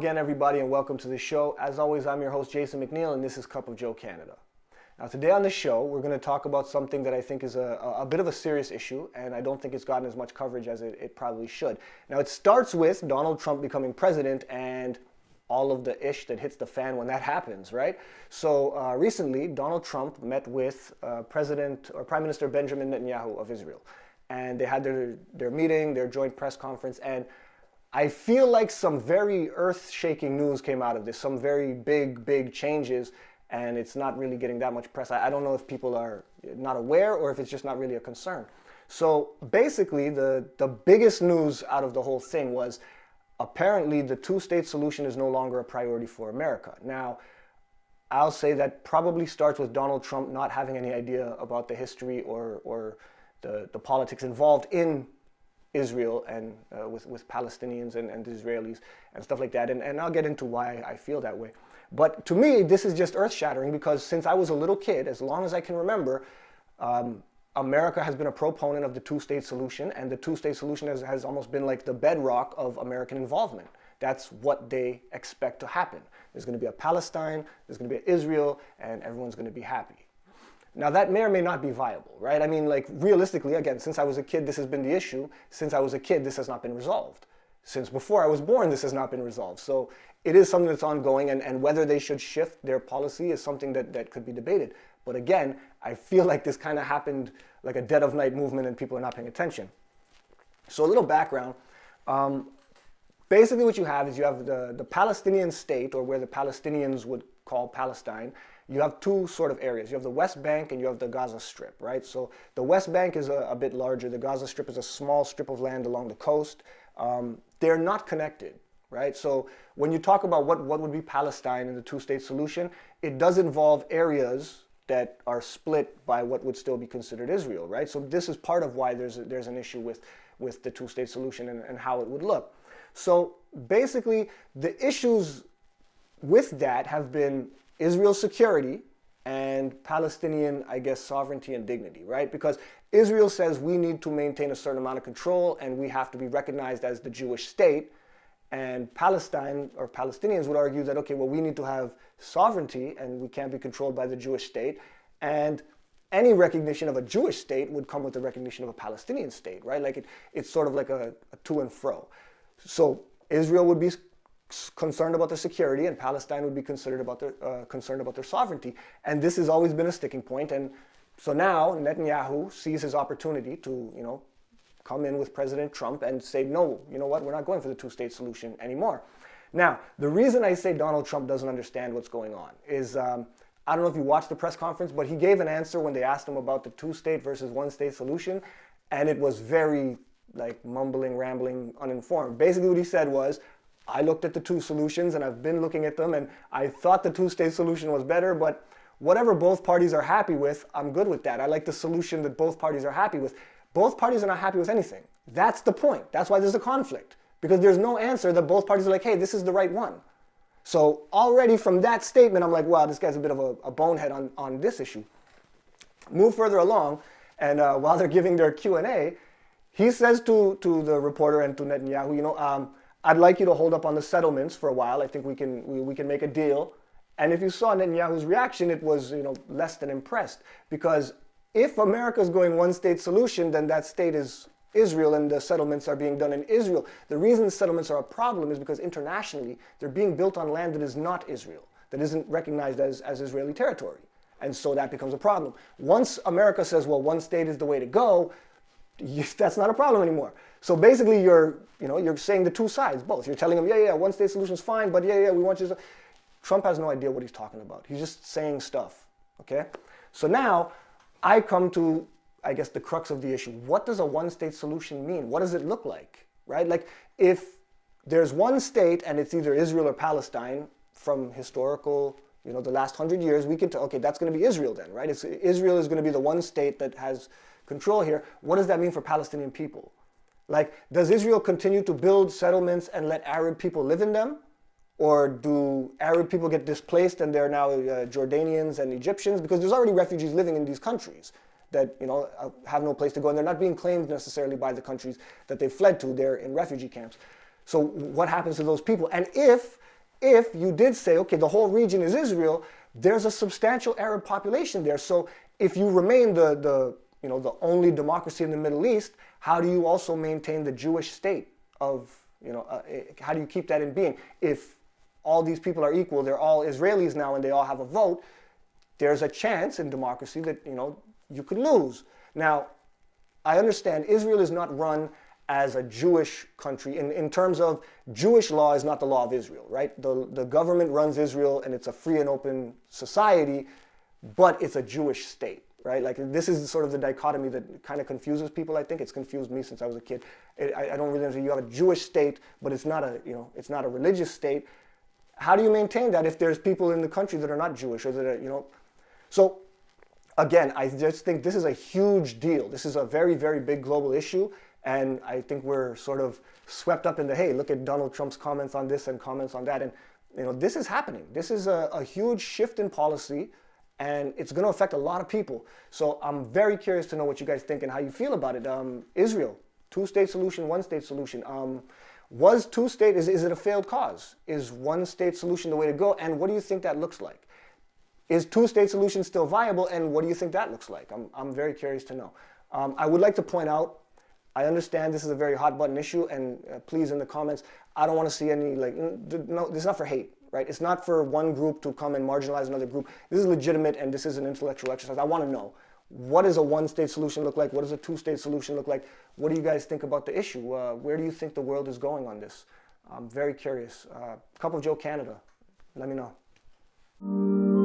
again, everybody, and welcome to the show. As always, I'm your host, Jason McNeil, and this is Cup of Joe Canada. Now, today on the show, we're going to talk about something that I think is a bit of a serious issue, and I don't think it's gotten as much coverage as it probably should. Now, it starts with Donald Trump becoming president and all of the ish that hits the fan when that happens, right? So recently, Donald Trump met with Prime Minister Benjamin Netanyahu of Israel, and they had their meeting, their joint press conference, and I feel like some very earth-shaking news came out of this, some very big changes, and it's not really getting that much press. I don't know if people are not aware or if it's just not really a concern. So basically, the biggest news out of the whole thing was apparently the two-state solution is no longer a priority for America. Now, I'll say that probably starts with Donald Trump not having any idea about the history or the politics involved in Israel and with Palestinians and Israelis and stuff like that. And I'll get into why I feel that way. But to me, this is just earth-shattering because since I was a little kid, as long as I can remember, America has been a proponent of the two-state solution, and the two-state solution has almost been like the bedrock of American involvement. That's what they expect to happen. There's going to be a Palestine, there's going to be an Israel, and everyone's going to be happy. Now, that may or may not be viable, right? I mean, like, realistically, again, since I was a kid, this has been the issue. Since I was a kid, this has not been resolved. Since before I was born, this has not been resolved. So it is something that's ongoing, and whether they should shift their policy is something that could be debated. But again, I feel like this kind of happened like a dead of night movement and people are not paying attention. So a little background. Basically what you have is you have the Palestinian state, or where the Palestinians would call Palestine. You have two sort of areas. You have the West Bank and you have the Gaza Strip, right? So the West Bank is a bit larger. The Gaza Strip is a small strip of land along the coast. They're not connected, right? So when you talk about what would be Palestine in the two-state solution, it does involve areas that are split by what would still be considered Israel, right? So this is part of why there's an issue with the two-state solution and how it would look. So basically, the issues with that have been Israel's security and Palestinian, I guess, sovereignty and dignity, right? Because Israel says we need to maintain a certain amount of control and we have to be recognized as the Jewish state. And Palestine, or Palestinians, would argue that, okay, well, we need to have sovereignty and we can't be controlled by the Jewish state. And any recognition of a Jewish state would come with the recognition of a Palestinian state, right? Like it's sort of like a to and fro. So Israel would be concerned about their security, and Palestine would be concerned about their sovereignty. And this has always been a sticking point. And so now Netanyahu sees his opportunity to, come in with President Trump and say, no, you know what, we're not going for the two-state solution anymore. Now, the reason I say Donald Trump doesn't understand what's going on is, I don't know if you watched the press conference, but he gave an answer when they asked him about the two-state versus one-state solution, and it was very, like, mumbling, rambling, uninformed. Basically what he said was, I looked at the two solutions and I've been looking at them and I thought the two-state solution was better, but whatever both parties are happy with, I'm good with that. I like the solution that both parties are happy with. Both parties are not happy with anything. That's the point. That's why there's a conflict, because there's no answer that both parties are like, hey, this is the right one. So already from that statement, I'm like, wow, this guy's a bit of a bonehead on this issue. Move further along, and while they're giving their Q&A, he says to the reporter and to Netanyahu, I'd like you to hold up on the settlements for a while. I think we can make a deal. And if you saw Netanyahu's reaction, it was less than impressed, because if America's going one-state solution, then that state is Israel and the settlements are being done in Israel. The reason the settlements are a problem is because internationally they're being built on land that is not Israel, that isn't recognized as Israeli territory. And so that becomes a problem. Once America says, well, one state is the way to go, that's not a problem anymore. So basically you're saying the two sides, both. You're telling them, yeah, one-state solution is fine, but yeah, we want you to... Trump has no idea what he's talking about. He's just saying stuff, okay? So now I come to, I guess, the crux of the issue. What does a one-state solution mean? What does it look like, right? Like, if there's one state and it's either Israel or Palestine from historical, the last 100 years, we can tell, okay, that's going to be Israel then, right? Israel is going to be the one state that has control here. What does that mean for Palestinian people? Like, does Israel continue to build settlements and let Arab people live in them? Or do Arab people get displaced and they're now Jordanians and Egyptians? Because there's already refugees living in these countries that have no place to go, and they're not being claimed necessarily by the countries that they fled to. They're in refugee camps. So what happens to those people? And if if you did say, okay, the whole region is Israel, there's a substantial Arab population there. So if you remain the only democracy in the Middle East, how do you also maintain the Jewish state of, how do you keep that in being? If all these people are equal, they're all Israelis now and they all have a vote, there's a chance in democracy that, you could lose. Now, I understand Israel is not run as a Jewish country. In terms of Jewish law is not the law of Israel, right? The government runs Israel and it's a free and open society, but it's a Jewish state, right? Like this is sort of the dichotomy that kind of confuses people, I think. It's confused me since I was a kid. I don't really understand. You have a Jewish state, but it's not it's not a religious state. How do you maintain that if there's people in the country that are not Jewish or that are, So again, I just think this is a huge deal. This is a very, very big global issue. And I think we're sort of swept up in the, hey, look at Donald Trump's comments on this and comments on that. And, this is happening. This is a huge shift in policy, and it's going to affect a lot of people. So I'm very curious to know what you guys think and how you feel about it. Israel, two-state solution, one-state solution. Was two-state, is it a failed cause? Is one-state solution the way to go? And what do you think that looks like? Is two-state solution still viable? And what do you think that looks like? I'm very curious to know. I would like to point out, I understand this is a very hot button issue, and please in the comments, I don't want to see any no, this is not for hate, right? It's not for one group to come and marginalize another group. This is legitimate and this is an intellectual exercise. I want to know, what does a one-state solution look like? What does a two-state solution look like? What do you guys think about the issue? Where do you think the world is going on this? I'm very curious. Cup of Joe Canada, let me know.